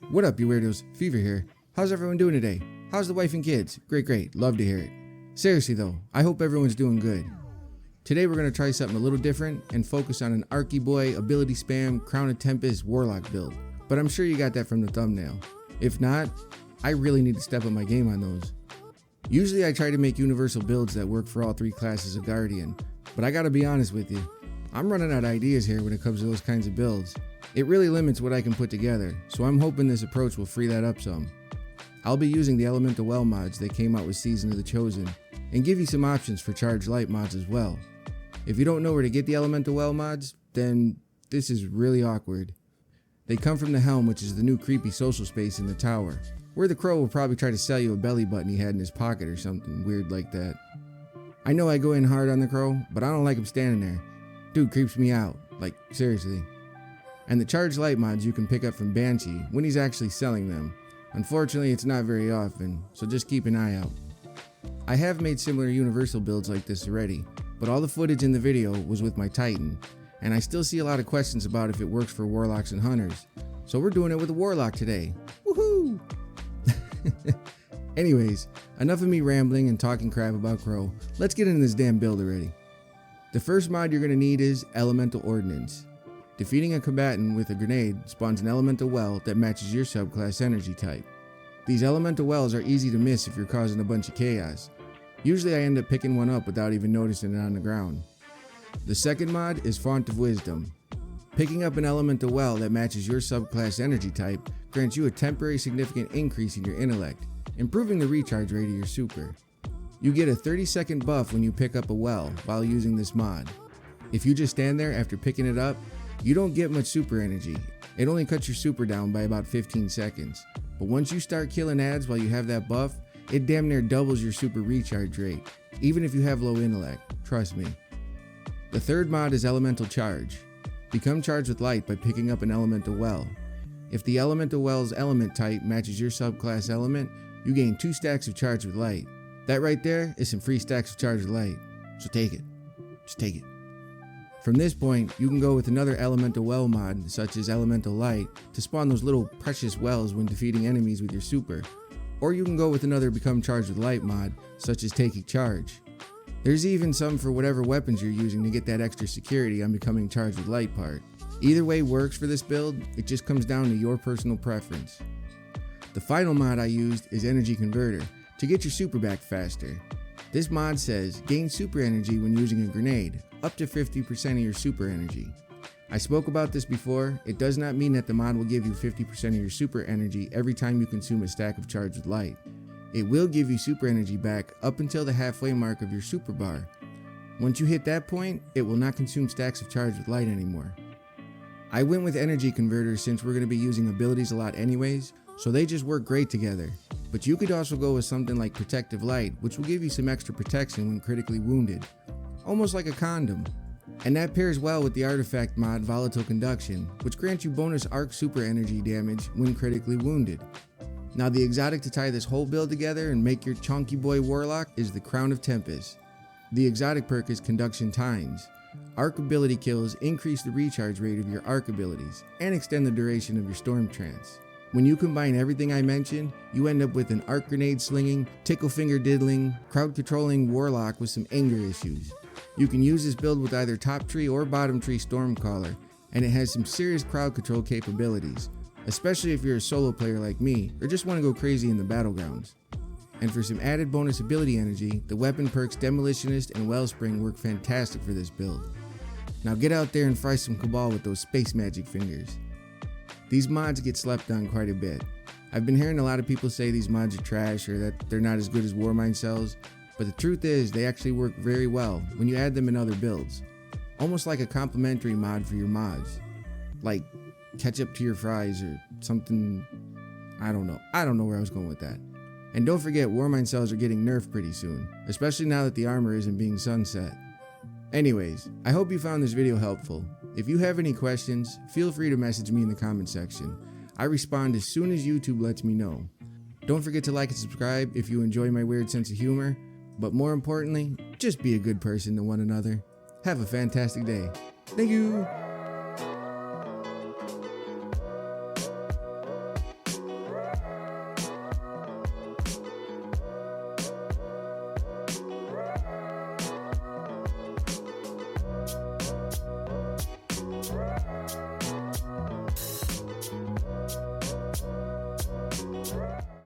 What up, you weirdos? Fever here. How's everyone doing today? How's the wife and kids? Great. Love to hear it. Seriously though, I hope everyone's doing good. Today we're going to try something a little different and focus on an Arc Boy, ability spam, Crown of Tempest, Warlock build. But I'm sure you got that from the thumbnail. If not, I really need to step up my game on those. Usually I try to make universal builds that work for all three classes of Guardian, but I gotta be honest with you, I'm running out of ideas here when it comes to those kinds of builds. It really limits what I can put together, so I'm hoping this approach will free that up some. I'll be using the Elemental Well mods that came out with Season of the Chosen, and give you some options for Charged Light mods as well. If you don't know where to get the Elemental Well mods, then this is really awkward. They come from the Helm, which is the new creepy social space in the tower, where the Crow will probably try to sell you a belly button he had in his pocket or something weird like that. I know I go in hard on the Crow, but I don't like him standing there. Dude creeps me out, like seriously. And the Charged Light mods you can pick up from Banshee when he's actually selling them. Unfortunately, it's not very often, so just keep an eye out. I have made similar universal builds like this already, but all the footage in the video was with my Titan, and I still see a lot of questions about if it works for Warlocks and Hunters, so we're doing it with a Warlock today. Woohoo! Anyways, enough of me rambling and talking crap about Crow. Let's get into this damn build already. The first mod you're going to need is Elemental Ordnance. Defeating a combatant with a grenade spawns an Elemental Well that matches your subclass energy type. These Elemental Wells are easy to miss if you're causing a bunch of chaos. Usually I end up picking one up without even noticing it on the ground. The second mod is Font of Wisdom. Picking up an Elemental Well that matches your subclass energy type grants you a temporary significant increase in your intellect, improving the recharge rate of your super. You get a 30-second buff when you pick up a well while using this mod. If you just stand there after picking it up, you don't get much super energy. It only cuts your super down by about 15 seconds. But once you start killing ads while you have that buff, it damn near doubles your super recharge rate, even if you have low intellect, trust me. The third mod is Elemental Charge. Become charged with light by picking up an Elemental Well. If the Elemental Well's element type matches your subclass element, you gain 2 stacks of charge with light. That right there is some free stacks of charge with light, so take it. Just take it. From this point, you can go with another Elemental Well mod, such as Elemental Light, to spawn those little precious wells when defeating enemies with your super. Or you can go with another Become Charged with Light mod, such as Taking Charge. There's even some for whatever weapons you're using to get that extra security on Becoming Charged with Light part. Either way works for this build, it just comes down to your personal preference. The final mod I used is Energy Converter, to get your super back faster. This mod says, gain super energy when using a grenade, up to 50% of your super energy. I spoke about this before, it does not mean that the mod will give you 50% of your super energy every time you consume a stack of charge with light. It will give you super energy back up until the halfway mark of your super bar. Once you hit that point, it will not consume stacks of charge with light anymore. I went with Energy Converter since we're going to be using abilities a lot anyways, so they just work great together. But you could also go with something like Protective Light, which will give you some extra protection when critically wounded. Almost like a condom. And that pairs well with the artifact mod Volatile Conduction, which grants you bonus arc super energy damage when critically wounded. Now the exotic to tie this whole build together and make your chunky boy Warlock is the Crown of Tempest. The exotic perk is Conduction Times. Arc ability kills increase the recharge rate of your arc abilities and extend the duration of your storm trance. When you combine everything I mentioned, you end up with an arc grenade slinging, tickle finger diddling, crowd controlling Warlock with some anger issues. You can use this build with either top tree or bottom tree Stormcaller, and it has some serious crowd control capabilities, especially if you're a solo player like me or just want to go crazy in the battlegrounds. And for some added bonus ability energy, the weapon perks Demolitionist and Wellspring work fantastic for this build. Now get out there and fry some Cabal with those space magic fingers. These mods get slept on quite a bit. I've been hearing a lot of people say these mods are trash or that they're not as good as Warmind cells, but the truth is they actually work very well when you add them in other builds. Almost like a complementary mod for your mods. Like ketchup to your fries or something, I don't know where I was going with that. And don't forget Warmind cells are getting nerfed pretty soon, especially now that the armor isn't being sunset. Anyways, I hope you found this video helpful. If you have any questions, feel free to message me in the comment section. I respond as soon as YouTube lets me know. Don't forget to like and subscribe if you enjoy my weird sense of humor, but more importantly, just be a good person to one another. Have a fantastic day. Thank you.